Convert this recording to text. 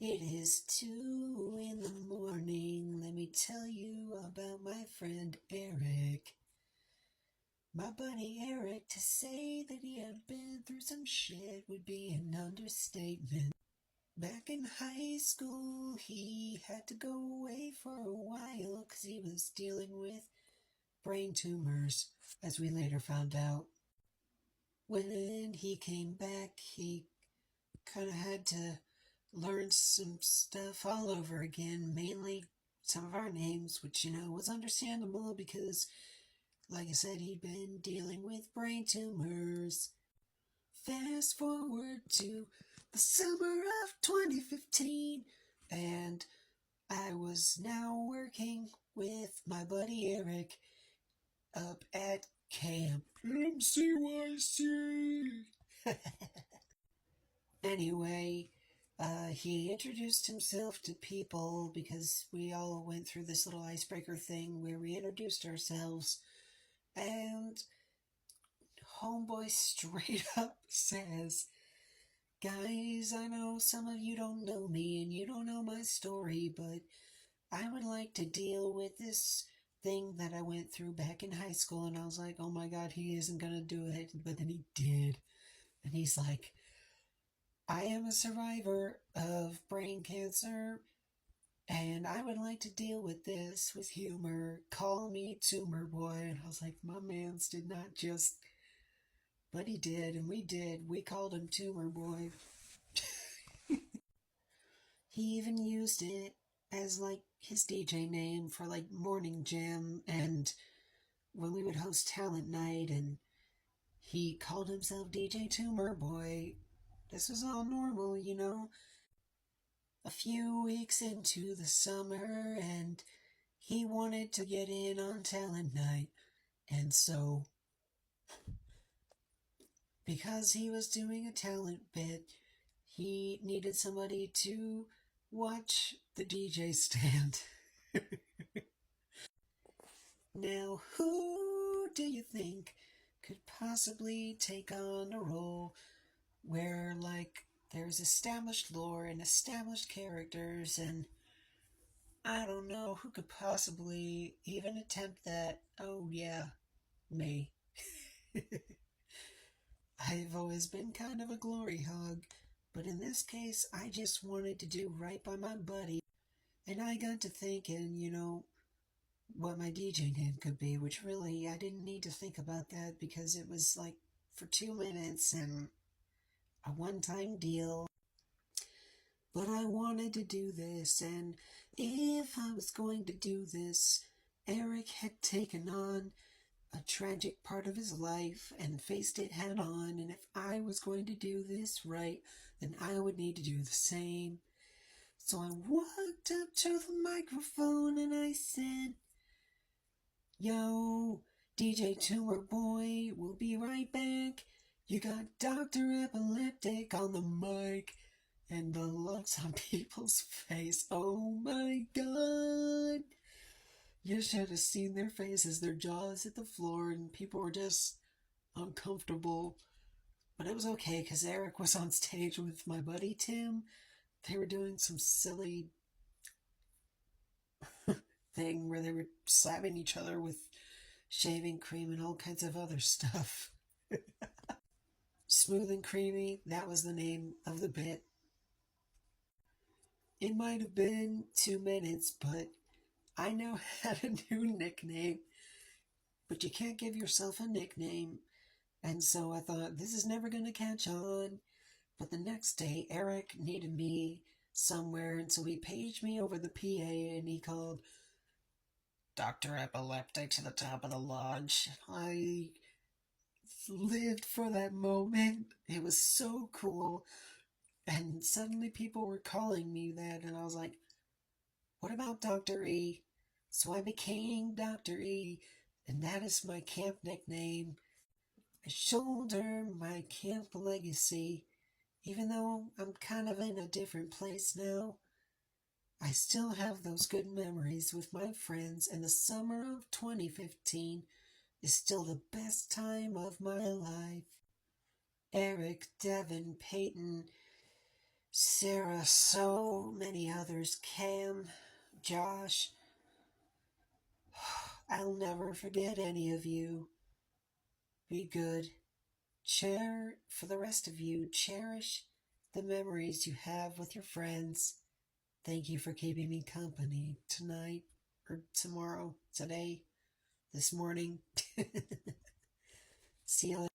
It is 2 in the morning. Let me tell you about my friend Eric. My buddy Eric, to say that he had been through some shit would be an understatement. Back in high school, he had to go away for a while because he was dealing with brain tumors, as we later found out. When he came back, he kind of had to learn some stuff all over again, mainly some of our names, which, was understandable because, like I said, he'd been dealing with brain tumors. Fast forward to the summer of 2015, and I was now working with my buddy Eric up at Camp MCYC. Anyway, he introduced himself to people because we all went through this little icebreaker thing where we introduced ourselves, and Homeboy straight up says, "Guys, I know some of you don't know me and you don't know my story, but I would like to deal with this thing that I went through back in high school." And I was like, oh my God, he isn't going to do it. But then he did. And he's like, "I am a survivor of brain cancer, and I would like to deal with this with humor. Call me Tumorboy." And I was like, my mans did not just... But he did, and we did. We called him Tumorboy. He even used it as, like, his DJ name for, like, Morning Jam, and when we would host Talent Night, and he called himself DJ Tumorboy. This was all normal. A few weeks into the summer, and he wanted to get in on Talent Night. And so, because he was doing a talent bit, he needed somebody to watch the DJ stand. Now, who do you think could possibly take on a role where, like, there's established lore and established characters, and I don't know who could possibly even attempt that? Oh, yeah, me. I've always been kind of a glory hog, but in this case, I just wanted to do right by my buddy. And I got to thinking, what my DJ name could be, which really I didn't need to think about that because it was like for 2 minutes and a one-time deal. But I wanted to do this, and if I was going to do this, Eric had taken on a tragic part of his life and faced it head on, and if I was going to do this right, then I would need to do the same. So I walked up to the microphone and I said, "Yo, DJ Tumorboy, we'll be right back. You got Dr. Epileptic on the mic." And the looks on people's face, oh my God. You should have seen their faces, their jaws hit the floor, and people were just uncomfortable. But it was okay because Eric was on stage with my buddy Tim. They were doing some silly thing where they were slapping each other with shaving cream and all kinds of other stuff. Smooth and Creamy, that was the name of the bit. It might have been 2 minutes, but I now had a new nickname. But you can't give yourself a nickname. And so I thought, this is never going to catch on. But the next day, Eric needed me somewhere, and so he paged me over the PA and he called Dr. Epileptic to the top of the lodge. I lived for that moment. It was so cool. And suddenly people were calling me that, and I was like, what about Dr. E? So I became Dr. E, and that is my camp nickname. I shoulder my camp legacy. Even though I'm kind of in a different place now, I still have those good memories with my friends, and the summer of 2015 is still the best time of my life. Eric, Devin, Peyton, Sarah, so many others, Cam, Josh. I'll never forget any of you. Be good. For the rest of you, cherish the memories you have with your friends. Thank you for keeping me company tonight, or tomorrow, today, this morning. See you later.